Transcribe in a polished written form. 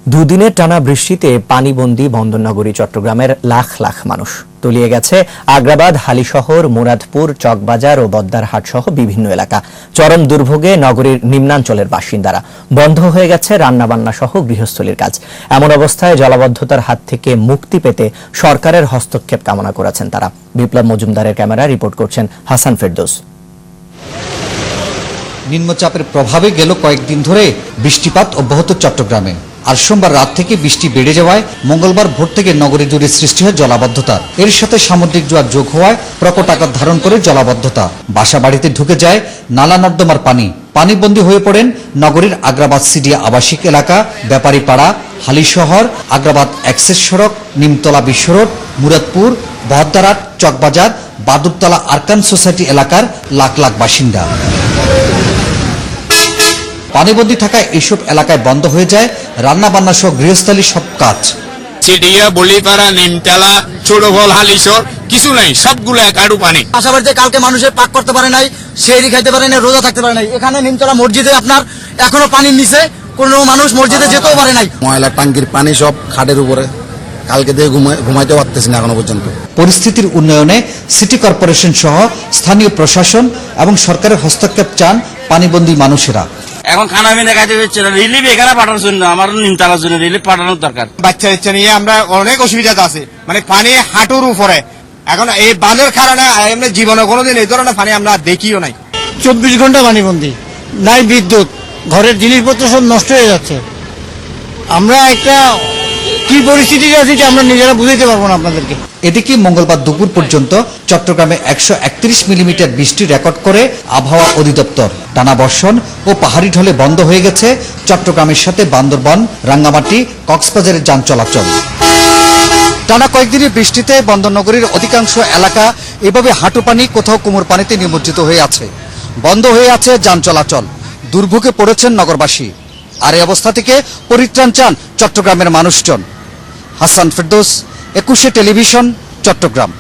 দুদিনের টানা বৃষ্টিতে পানিবন্দী বন্দরনগরী চট্টগ্রামের লাখ লাখ মানুষ। তলিয়ে গেছে আগ্রাবাদ, হালিশহর, মুরাদপুর, চকবাজার ও বদ্দারহাট সহ বিভিন্ন এলাকা। চরম দুর্ভোগে নগরীর নিম্নাঞ্চলের বাসিন্দারা। বন্ধ হয়ে গেছে রান্নাবান্না সহ গৃহস্থলীর কাজ। এমন অবস্থায় জলাবদ্ধতার হাত থেকে মুক্তি পেতে সরকারের হস্তক্ষেপ কামনা করেছেন তারা। বিপ্লব মজুমদারের ক্যামেরায় রিপোর্ট করছেন হাসান ফেরদৌস। নিম্নচাপের প্রভাবে গেল কয়েকদিন ধরে বৃষ্টিপাত অব্যাহত চট্টগ্রামে। আর সোমবার রাত থেকে বৃষ্টি বেড়ে যাওয়ায় মঙ্গলবার ভোর থেকে নগরী জুড়ে সৃষ্টি হয় জলাবদ্ধতা। এর সাথে সামুদ্রিক জোয়ার যোগ হওয়ায় প্রকট আকার ধারণ করে জলাবদ্ধতা। বাসা বাড়িতে ঢুকে যায় নালা নর্দমার পানি। পানিবন্দী হয়ে পড়েন নগরীর আগ্রাবাদ সিডিয়া আবাসিক এলাকা, ব্যাপারীপাড়া, হালিশহর, আগ্রাবাদ এক্সেস সড়ক, নিমতলা বিশ্ব রোড, মুরাদপুর, বদ্দারহাট, চকবাজার, বাদুরতলা আরকান সোসাইটি এলাকার লাখ লাখ বাসিন্দা। পানিবন্দী থাকায় এইসব এলাকায় বন্ধ হয়ে যায় রান্নাবান্না সহ গৃহস্থলী সব কাজ। সিডিয়া, বলিপাড়া, নিমতলা, ছোটফল, হালিশহর কিছু নাই, সবগুলো একাডু পানি। পাশাপাশি কালকে মানুষের পাক করতে পারে নাই, সেহরি খাইতে পারে নাই, রোজা থাকতে পারে নাই। এখানে নিমতলা মসজিদে আপনার এখনো পানির নিচে কোনো মানুষ মসজিদে যেতেও পারে নাই। ময়লা টাঙ্কির পানি সব খাটের উপরে, কালকে দিয়ে ঘুমাইতে পারতেছি না এখনো পর্যন্ত। পরিস্থিতির উন্নয়নে সিটি কর্পোরেশন সহ স্থানীয় প্রশাসন এবং সরকারের হস্তক্ষেপ চান পানিবন্দী মানুষেরা। এখন খানা পিনা খাইতে হচ্ছে না, রিলিফ এখানে পাঠানোর জন্য, আমার নিমতলার জন্য রিলিফ পাঠানোর দরকার। বাচ্চা বাচ্চা নিয়ে আমরা অনেক অসুবিধাতে আছে, মানে পানি হাঁটুর উপরে। এখন এই বাঁধের কারণে এমনি জীবনে কোনোদিন এই ধরনের পানি আমরা দেখিও নাই। 24 ঘন্টা পানিবন্দী, নাই বিদ্যুৎ, ঘরের জিনিসপত্র সব নষ্ট হয়ে যাচ্ছে। আমরা একটা কি পরিস্থিতিতে আছি যে আমরা নিজেরা বুঝাইতে পারবো না আপনাদেরকে। এদিকে মঙ্গলবার দুপুর পর্যন্ত চট্টগ্রামে 131 মিলিমিটার বৃষ্টি রেকর্ড করে আবহাওয়া অধিদপ্তর। টানা বর্ষণ ও পাহাড়ি ঢলে বন্ধ হয়ে গেছে চট্টগ্রামের সাথে বান্দরবান, রাঙ্গামাটি, কক্সবাজারের যান চলাচল। টানা কয়েকদিনের বৃষ্টিতে বন্দরনগরীর অধিকাংশ এলাকা এভাবে হাঁটু পানি, কোথাও কোমর পানিতে নিমজ্জিত হয়ে আছে। বন্ধ হয়ে আছে যান চলাচল। দুর্ভোগে পড়েছেন নগরবাসী। আর এই অবস্থা থেকে পরিত্রাণ চান চট্টগ্রামের মানুষজন। হাসান ফেরদৌস, 21 টেলিভিশন, চট্টগ্রাম।